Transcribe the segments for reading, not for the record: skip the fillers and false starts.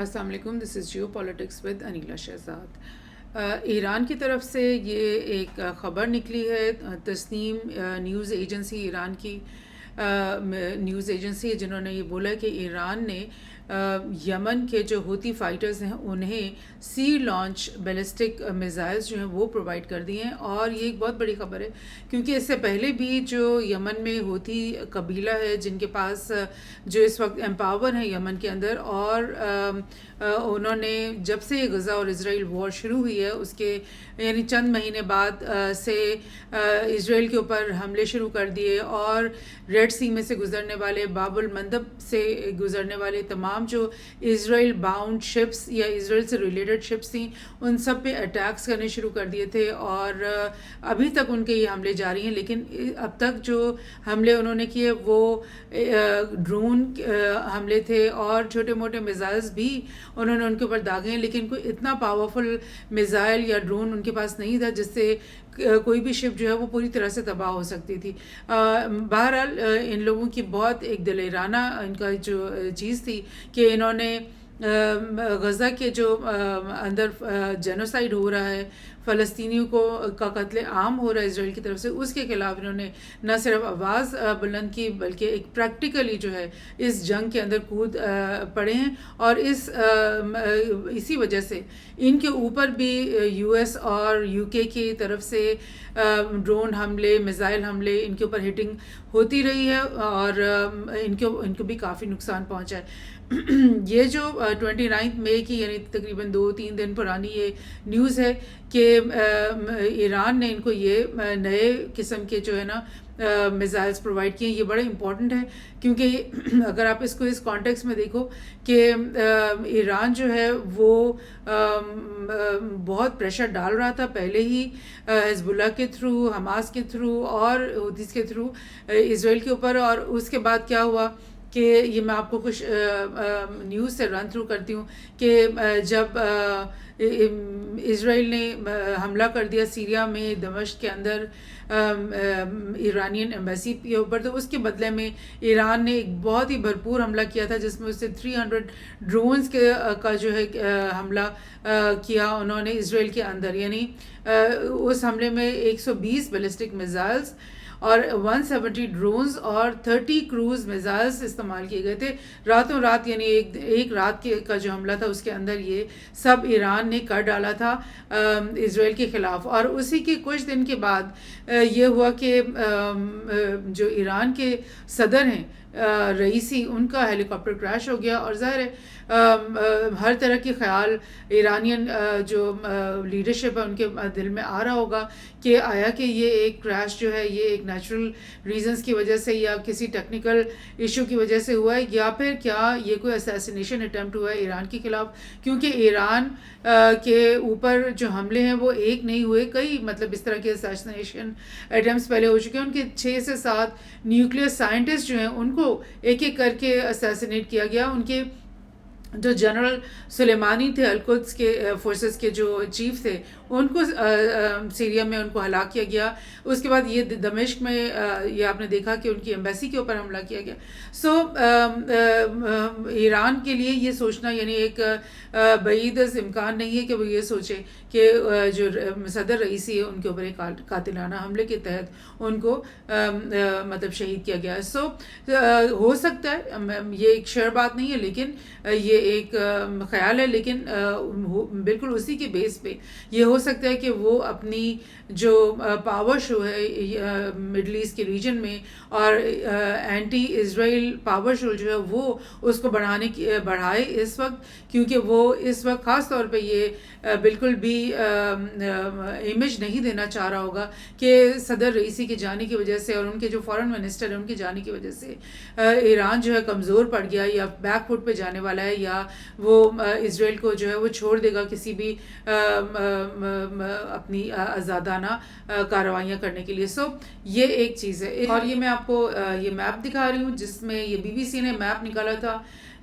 السلام علیکم. دس از Jio politics with Aneela Shahzad. Iran کی طرف سے یہ ایک خبر نکلی ہے. تسنیم نیوز ایجنسی، ایران کی نیوز ایجنسی ہے، جنہوں نے یہ بولا کہ ایران نے یمن کے جو ہوتی فائٹرز ہیں انہیں سی لانچ بیلسٹک میزائلز جو ہیں وہ پرووائڈ کر دیے ہیں. اور یہ ایک بہت بڑی خبر ہے کیونکہ اس سے پہلے بھی جو یمن میں ہوتی قبیلہ ہے جن کے پاس جو اس وقت امپاور ہیں یمن کے اندر، اور انہوں نے جب سے غزہ اور اسرائیل وار شروع ہوئی ہے اس کے یعنی چند مہینے بعد سے اسرائیل کے اوپر حملے شروع کر دیے، اور ریڈ سی میں سے گزرنے والے، باب المندب سے گزرنے والے تمام جو اسرائیل باؤنڈ شپس یا اسرائیل سے ریلیٹڈ شپس تھیں ان سب پہ اٹیکس کرنے شروع کر دیے تھے. اور ابھی تک ان کے یہ حملے جاری ہیں، لیکن اب تک جو حملے انہوں نے کیے وہ ڈرون حملے تھے اور چھوٹے موٹے میزائلز بھی انہوں نے ان کے اوپر داغے ہیں، لیکن کوئی اتنا پاورفل میزائل یا ڈرون ان کے پاس نہیں تھا جس سے کوئی بھی شپ جو ہے وہ پوری طرح سے تباہ ہو سکتی تھی. بہرحال ان لوگوں کی بہت ایک دلیرانہ ان کا جو چیز تھی کہ انہوں نے غزہ کے جو اندر جینوسائیڈ ہو رہا ہے، فلسطینیوں کا قتل عام ہو رہا ہے اسرائیل کی طرف سے، اس کے خلاف انہوں نے نہ صرف آواز بلند کی بلکہ ایک پریکٹیکلی جو ہے اس جنگ کے اندر کود پڑے ہیں. اور اسی وجہ سے ان کے اوپر بھی یو ایس اور یو کے کی طرف سے ڈرون حملے، میزائل حملے ان کے اوپر ہٹنگ ہوتی رہی ہے اور ان کو بھی کافی نقصان پہنچا ہے. یہ جو 29 مئی کی یعنی تقریباً 2-3 دن پرانی یہ نیوز ہے کہ ایران نے ان کو یہ نئے قسم کے جو ہے نا میزائلز پرووائڈ کیے. یہ بڑے امپورٹنٹ ہے کیونکہ اگر آپ اس کو اس کانٹیکس میں دیکھو کہ ایران جو ہے وہ بہت پریشر ڈال رہا تھا پہلے ہی حزب اللہ کے تھرو، حماس کے تھرو اور حوثیز کے تھرو اسرائیل کے اوپر. اور اس کے بعد کیا ہوا کہ یہ میں آپ کو کچھ نیوز سے رن تھرو کرتی ہوں کہ جب اسرائیل نے حملہ کر دیا سیریا میں دمشق کے اندر ایرانین ایمبیسی کے اوپر، تو اس کے بدلے میں ایران نے ایک بہت ہی بھرپور حملہ کیا تھا جس میں اس سے 300 ڈرونز کا جو ہے حملہ کیا انہوں نے اسرائیل کے اندر. یعنی اس حملے میں 120 بیلسٹک میزائلز اور 170 ڈرونز اور 30 کروز میزائلز استعمال کیے گئے تھے راتوں رات. یعنی ایک رات کا جو حملہ تھا اس کے اندر یہ سب ایران نے کر ڈالا تھا اسرائیل کے خلاف. اور اسی کے کچھ دن کے بعد یہ ہوا کہ جو ایران کے صدر ہیں رئیسی، ان کا ہیلی کاپٹر کریش ہو گیا. اور ظاہر ہے ہر طرح کے خیال ایرانین جو لیڈرشپ ہے ان کے دل میں آ رہا ہوگا کہ آیا کہ یہ ایک کریش جو ہے یہ ایک نیچرل ریزنز کی وجہ سے یا کسی ٹیکنیکل ایشو کی وجہ سے ہوا ہے، یا پھر کیا یہ کوئی اسیسینیشن اٹیمپٹ ہوا ہے ایران کے خلاف. کیونکہ ایران کے اوپر جو حملے ہیں وہ ایک نہیں ہوئے، کئی مطلب اس طرح کے اسیسینیشن اٹیمپٹس پہلے ہو چکے ہیں. ان کے 6 سے 7 نیوکلیئر سائنٹسٹ جو ہیں ان کو ایک ایک کر کے اسیسینیٹ کیا گیا. ان کے جو جنرل سلیمانی تھے القدس کے فورسز کے جو چیف تھے ان کو سیریا میں ان کو ہلاک کیا گیا. اس کے بعد یہ دمشق میں یہ آپ نے دیکھا کہ ان کی ایمبیسی کے اوپر حملہ کیا گیا. سو ایران کے لیے یہ سوچنا یعنی ایک بعید از امکان نہیں ہے کہ وہ یہ سوچے کہ جو صدر رئیسی ہے ان کے اوپر ایک قاتلانہ حملے کے تحت ان کو مطلب شہید کیا گیا ہے. سو ہو سکتا ہے، یہ ایک شیئر بات نہیں ہے لیکن یہ ایک خیال ہے، لیکن بالکل اسی کے بیس پہ یہ ہو سکتا ہے کہ وہ اپنی جو پاور شو ہے مڈل ایسٹ کے ریجن میں اور اینٹی اسرائیل پاور شو جو ہے وہ اس کو بڑھائے اس وقت، کیونکہ وہ اس وقت خاص طور پہ یہ بالکل بھی امیج نہیں دینا چاہ رہا ہوگا کہ صدر رئیسی کے جانے کی وجہ سے اور ان کے جو فورن منسٹر ہیں ان کے جانے کی وجہ سے ایران جو ہے کمزور پڑ گیا یا بیک فٹ پہ جانے والا ہے، یا وہ اسرائیل کو جو ہے وہ چھوڑ دے گا کسی بھی اپنی آزادانہ کارروائیاں کرنے کے لیے. سو یہ ایک چیز ہے. اور یہ میں آپ کو یہ میپ دکھا رہی ہوں جس میں یہ بی بی سی نے میپ نکالا تھا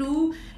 2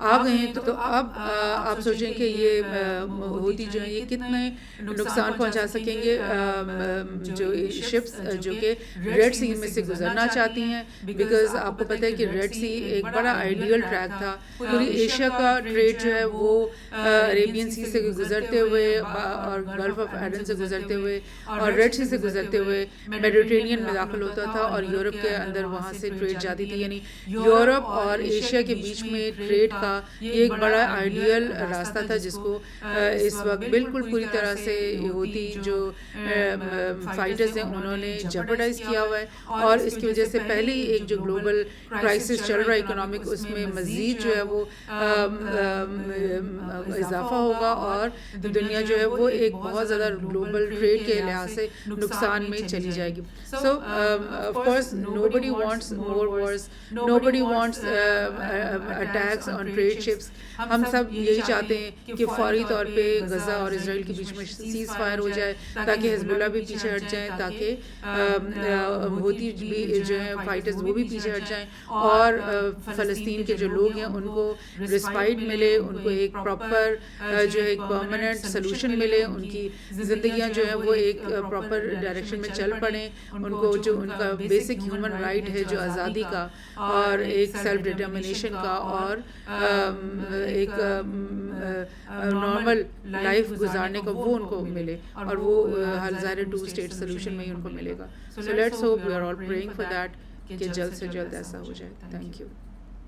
آ گئے ہیں تو اب آپ سوچیں کہ یہ ہوتی جو ہیں یہ کتنے نقصان پہنچا سکیں گے جو شپس جو کہ ریڈ سی میں سے گزرنا چاہتی ہیں، بیکاز آپ کو پتہ ہے کہ ریڈ سی ایک بڑا آئیڈیل ٹریک تھا، پوری ایشیا کا ٹریڈ جو ہے وہ عربین سی سے گزرتے ہوئے اور گلف آف ایڈن سے گزرتے ہوئے اور ریڈ سی سے گزرتے ہوئے میڈیٹرینین میں داخل ہوتا تھا اور یورپ کے اندر وہاں سے ٹریڈ جاتی تھی. یعنی یورپ اور ایشیا کے بیچ میں ٹریڈ کا یہ ایک بڑا آئیڈیل راستہ تھا جس کو اس وقت بالکل پوری طرح سے ہوتی جو فائٹرز ہیں انہوں نے جیپرڈائز کیا ہوا ہے، اور اس کی وجہ سے پہلے ہی ایک جو گلوبل کرائسس چل رہا ہے اکنامک، اس میں مزید جو ہے وہ اضافہ ہوگا اور دنیا جو ہے وہ ایک بہت زیادہ گلوبل ٹریڈ کے لحاظ سے نقصان میں چلی جائے گی. So of course nobody wants more wars, nobody wants attacks on trade ships. ہم سب یہی چاہتے ہیں کہ فوری طور پہ غزہ اور اسرائیل کے بیچ میں سیز فائر ہو جائے تاکہ حزب اللہ بھی پیچھے ہٹ جائیں، تاکہ ہوتی بھی جو ہیں فائٹرز وہ بھی پیچھے ہٹ جائیں اور فلسطین کے جو لوگ ہیں ان کو رسپائٹ ملے، ان کو ایک پراپر جو ہے ایک پرماننٹ سلوشن ملے، ان کی زندگیاں جو ہیں وہ ایک پراپر ڈائریکشن میں چل پڑیں، ان کو جو ان کا بیسک ہیومن رائٹ ہے جو آزادی کا اور ایک سیلف ڈٹرمنیشن کا اور ایک نارمل لائف گزارنے کا وہ ان کو ملے، اور وہ ظاہر 2 اسٹیٹ سلوشن میں ہی ان کو ملے گا. So let's hope we are all praying for that کہ جلد سے جلد ایسا ہو جائے. Thank you.